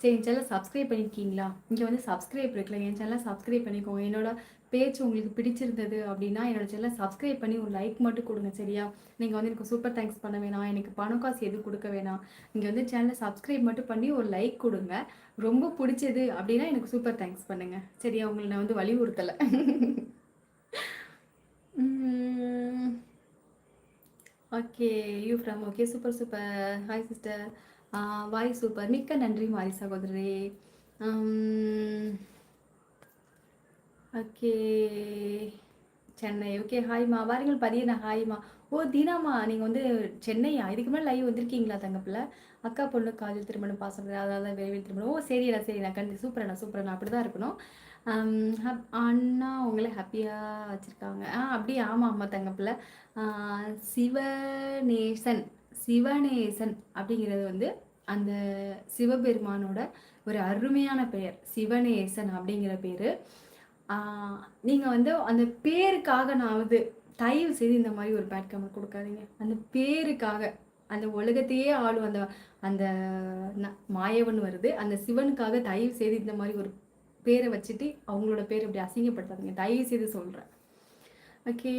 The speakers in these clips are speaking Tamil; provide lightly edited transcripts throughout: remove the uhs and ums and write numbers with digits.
சரி, என் சேனலை சப்ஸ்கிரைப் பண்ணியிருக்கீங்களா? இங்கே வந்து சப்ஸ்கிரைப் இருக்குல்ல, என் சேனலை சப்ஸ்கிரைப் பண்ணிக்கோங்க. என்னோட பேச்சு உங்களுக்கு பிடிச்சிருந்தது அப்படின்னா, என்னோட சேனலை சப்ஸ்கிரைப் பண்ணி ஒரு லைக் மட்டும் கொடுங்க, சரியா? நீங்கள் வந்து எனக்கு சூப்பர் தேங்க்ஸ் பண்ண வேணாம், எனக்கு பணம் காசு எதுவும் கொடுக்க வேணாம். நீங்கள் வந்து சேனலை சப்ஸ்கிரைப் மட்டும் பண்ணி ஒரு லைக் கொடுங்க. ரொம்ப பிடிச்சது அப்படின்னா எனக்கு சூப்பர் தேங்க்ஸ் பண்ணுங்க, சரியா? உங்களை நான் வந்து வலியுறுத்தலை. Okay, you from okay, super super. Hi sister. வாய் சூப்பர், மிக்க நன்றி மாரி சகோதரி. Okay, Chennai okay. ஹாய்மா, வாருங்கள் பதியண்ணா. ஹாய்மா. ஓ தீனாமா, நீங்கள் வந்து சென்னையா? இதுக்கு மேலே லைவ் வந்திருக்கீங்களா தங்கப்பில்? அக்கா பொண்ணு காதல் திருமணம் பாசம் அதாவது விரைவில் திருமணம். ஓ சரிண்ணா சரிண்ணா, கண்டிப்பாக சூப்பரண்ணா சூப்பரண்ணா, அப்படி தான் இருக்கணும். அண்ணா உங்களை ஹாப்பியாக வச்சுருக்காங்க. அப்படி ஆமாம் ஆமாம் தங்கப்பில். சிவநேசன் சிவநேசன் அப்படிங்கிறது வந்து அந்த சிவபெருமானோட ஒரு அருமையான பெயர். சிவநேசன் அப்படிங்கிற பேர். நீங்கள் வந்து அந்த பேருக்காக நான் வந்து தயவு செய்து இந்த மாதிரி ஒரு பேட் கமெண்ட் கொடுக்காதீங்க. அந்த பேருக்காக அந்த உலகத்தையே ஆளும் அந்த அந்த மாயவன் வருது, அந்த சிவனுக்காக தயவு செய்து இந்த மாதிரி ஒரு பேரை வச்சுட்டு அவங்களோட பேர் இப்படி அசிங்கப்படுத்தாதீங்க, தயவு செய்து சொல்கிறேன். Okay,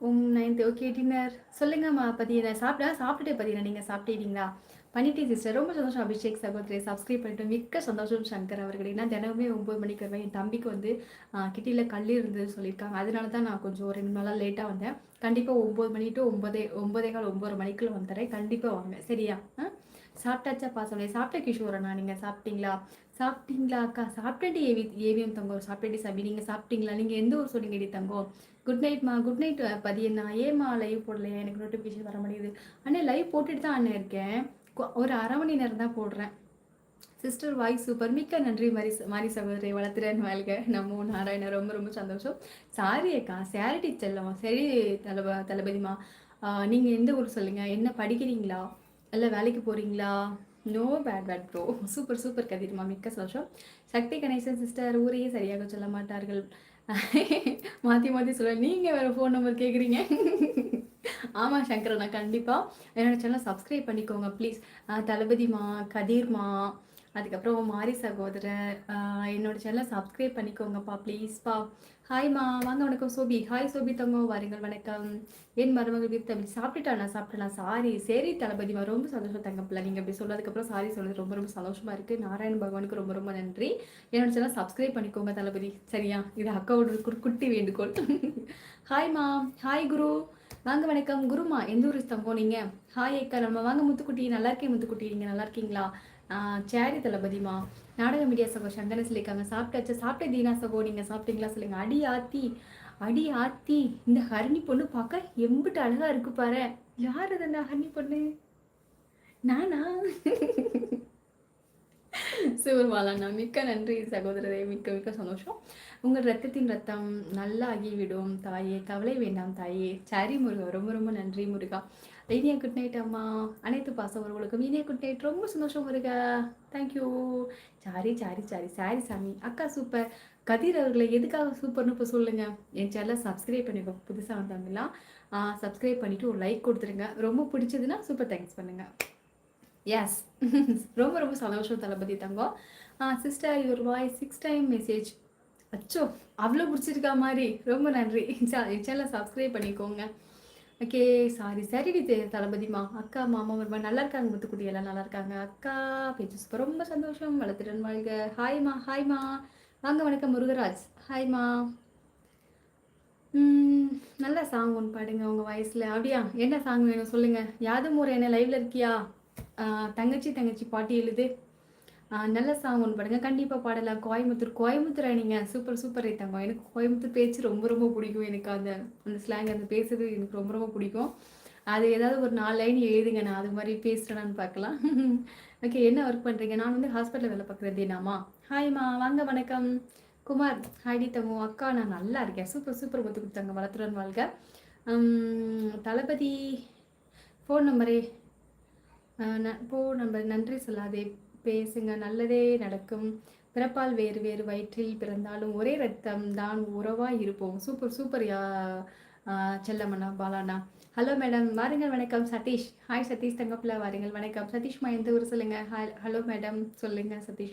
9th okay. டின்னர் சொல்லுங்கம்மா பதியனை. சாப்பிட்டுட்டே பதியனை, நீங்கள் சாப்பிட்டீங்களா? பண்ணிட்டேன் சிஸ்டர், ரொம்ப சந்தோஷம். அபிஷேக் சகோதரி சப்ஸ்கிரைப் பண்ணிட்டு மிக்க சந்தோஷம். சங்கர் அவர்களே, நான் தினமுமே 9 மணிக்கு வருவேன். என் தம்பிக்கு வந்து கிட்டியில் கல் இருந்தது சொல்லியிருக்காங்க, அதனால தான் நான் கொஞ்சம் ஒரு 2 நாளாக லேட்டாக வந்தேன். கண்டிப்பாக 9 மணி டு 9:15 9 மணிக்குள்ள வந்துடுறேன். கண்டிப்பாக வாங்க, சரியா? சாப்பிட்டாச்சா பாசமே? சாப்பிட்ட கிஷோரண்ணா, நீங்கள் சாப்பிட்டீங்களா? சாப்பிட்டீங்களா அக்கா? சாப்பிட்டேடி ஏவிஎம் தங்கம், சாப்பிட்டேடி சபி. நீங்கள் சாப்பிட்டீங்களா? நீங்கள் எந்த ஊர் சொன்னீங்கடி தங்கம்? குட் நைட்மா. குட் நைட் பதியண்ணா. ஏமா லைவ் போடலையா? எனக்கு நோட்டிஃபிகேஷன் வர முடியுது. அண்ணே லைவ் போட்டுட்டு தான் அண்ணன் இருக்கேன், ஒரு அரை மணி நேரம் தான் போடுறேன். சிஸ்டர் வாய்ஸ் சூப்பர், மிக்க நன்றி மாரி சகோதரி. வளர்த்துறேன் வாழ்க நமோ நாராயண. ரொம்ப ரொம்ப சந்தோஷம். சாரி அக்கா, சேரிட்டி செல்லமா. சரி தளபதிமா, நீங்கள் எந்த ஊர் சொல்லுங்கள்? என்ன படிக்கிறீங்களா இல்லை வேலைக்கு போகிறீங்களா? No bad bro. Super super கதிர்மா, மிக்க சந்தோஷம். சக்தி கணேசன் சிஸ்டர், ஊரையே சரியாக சொல்ல மாட்டார்கள், மாற்றி மாற்றி சொல்ல. நீங்கள் வேறு ஃபோன் நம்பர் கேட்குறீங்க. ஆமாம் சங்கரண்ணா, கண்டிப்பாக என்னோட சேனல் சப்ஸ்கிரைப் பண்ணிக்கோங்க ப்ளீஸ். தளபதிமா, கதிர்மா, அதுக்கப்புறம் மாரி சகோதரர், என்னோட சேனலை சப்ஸ்கிரைப் பண்ணிக்கோங்கப்பா ப்ளீஸ்ப்பா. ஹாய்மா, வாங்க. வணக்கம் சோபி. ஹாய் சோபி தங்கம், வாருங்கள். வணக்கம். என் மருமகள் வீர் தமிழ். சாப்பிட்டுட்டா? சாரி. சரி தளபதிமா, ரொம்ப சந்தோஷம் தங்கப்பில்ல. நீங்கள் அப்படி சொன்னதுக்கப்புறம் சாரி சொன்னது ரொம்ப ரொம்ப சந்தோஷமாக இருக்குது. நாராயண பகவானுக்கு ரொம்ப ரொம்ப நன்றி. என்னோட சேனல் சப்ஸ்கிரைப் பண்ணிக்கோங்க தளபதி, சரியா? இது அக்காவோட குட்டி வேண்டுகோள். ஹாய்மா. ஹாய் குரு, வாங்க. வணக்கம் குருமா. எந்த ஊர் தங்கம் நீங்கள்? ஹாய் அக்கா. நம்ம வாங்க முத்துக்குட்டி. நல்லா இருக்கேன் முத்துக்குட்டி, நீங்கள் நல்லா இருக்கீங்களா? சேரி தளபதிமா. நாடக மீடியா சகோ சங்கரன் சொல்லியிருக்காங்க. சாப்பிட்டாச்சு. சாப்பிட்டே தீனா சகோ, நீங்கள் சாப்பிட்டீங்களா சொல்லுங்க. அடி ஆத்தி, அடி ஆத்தி, இந்த ஹரிணி பொண்ணு பார்க்க எம்பிட்டு அழகா இருக்கு பாரு. யார் அது அந்த ஹரிணி பொண்ணு? நானா? சிவபாலண்ணா, மிக்க நன்றி சகோதரரே, மிக்க மிக்க சந்தோஷம். உங்கள் ரத்தத்தின் ரத்தம் நல்லா ஆகிவிடும் தாயே, கவலை வேண்டாம் தாயே. சரி முருகா, ரொம்ப ரொம்ப நன்றி முருகா. இனியா குட் நைட் அம்மா. அனைத்து பாசவர்களுக்கும் இனியா குட் நைட். ரொம்ப சந்தோஷம் முருகா, thank you. Sorry sorry sorry sorry சாமி. அக்கா சூப்பர். கதிர் அவர்களை எதுக்காக சூப்பர்னு இப்போ சொல்லுங்கள். என் சேனலை சப்ஸ்கிரைப் பண்ணிக்கோ, புதுசாக வந்தாங்களா சப்ஸ்கிரைப் பண்ணிவிட்டு ஒரு லைக் கொடுத்துருங்க. ரொம்ப பிடிச்சதுன்னா சூப்பர் தேங்க்ஸ் பண்ணுங்கள். எஸ். ரொம்ப ரொம்ப சந்தோஷம் தளபதி தங்கம். Sister your voice 6 time message. அச்சோ, அவ்வளோ பிடிச்சிருக்கா மாதிரி. ரொம்ப நன்றி. சேனலை சப்ஸ்கிரைப் பண்ணிக்கோங்க. ஓகே, சாரி சரி தளபதிமா. அக்கா மாமா ஒரு நல்லா இருக்காங்க முத்துக்குட்டி, எல்லாம் நல்லா இருக்காங்க. அக்கா பேச்சு சூப்பர், ரொம்ப சந்தோஷம். வளர்த்துடன் வாழ்க. ஹாய்மா. ஹாய்மா, வாங்க. வணக்கம் முருகராஜ். ஹாய்மா. நல்ல சாங் ஒன்று பாடுங்க உங்கள் வாய்ஸில். அப்படியா? என்ன சாங் வேணும் சொல்லுங்கள். யாதும் ஒரு என்ன லைவில் இருக்கியா? தங்கச்சி தங்கச்சி பாட்டி எழுது. நல்ல சாங் ஒன்று பாடுங்க, கண்டிப்பாக பாடலாம். கோயம்புத்தூரா நீங்கள்? சூப்பர் சூப்பர் ரைத்தாங்க. எனக்கு கோயம்புத்தூர் பேச்சு ரொம்ப ரொம்ப பிடிக்கும். எனக்கு அந்த அந்த ஸ்லாங், அந்த பேசுறது எனக்கு ரொம்ப ரொம்ப பிடிக்கும். அது ஏதாவது ஒரு 4 லைன் எழுதுங்க, நான் அது மாதிரி பேசுகிறேன்னு பார்க்கலாம். ஓகே, என்ன ஒர்க் பண்ணுறீங்க? நான் வந்து ஹாஸ்பிட்டலில் வேலை பார்க்குறது. தினாமா. ஹாய்மா, வாங்க. வணக்கம் குமார். ஹாய்டி தங்கோ. அக்கா நான் நல்லா இருக்கேன். சூப்பர் சூப்பர் ஒத்து கொடுத்தாங்க. வளர்த்துறன் வாழ்க. தளபதி ஃபோன் நம்பரே நம்பர் நன்றி சொல்லாதே, பேசுங்க, நல்லதே நடக்கும். பிறப்பால் வேறு வேறு வயிற்றில் பிறந்தாலும் ஒரே ரத்தம் தான், உறவாய் இருப்போம். சூப்பர் சூப்பர் யா செல்லம்மண்ணா, பாலாண்ணா. ஹலோ மேடம் வாருங்கள் வணக்கம் சதீஷ். ஹாய் சதீஷ் தங்கப்பிள்ளை வாருங்கள் வணக்கம். சதீஷ்மா எந்த ஊர் சொல்லுங்க. ஹலோ மேடம் சொல்லுங்க சதீஷ்.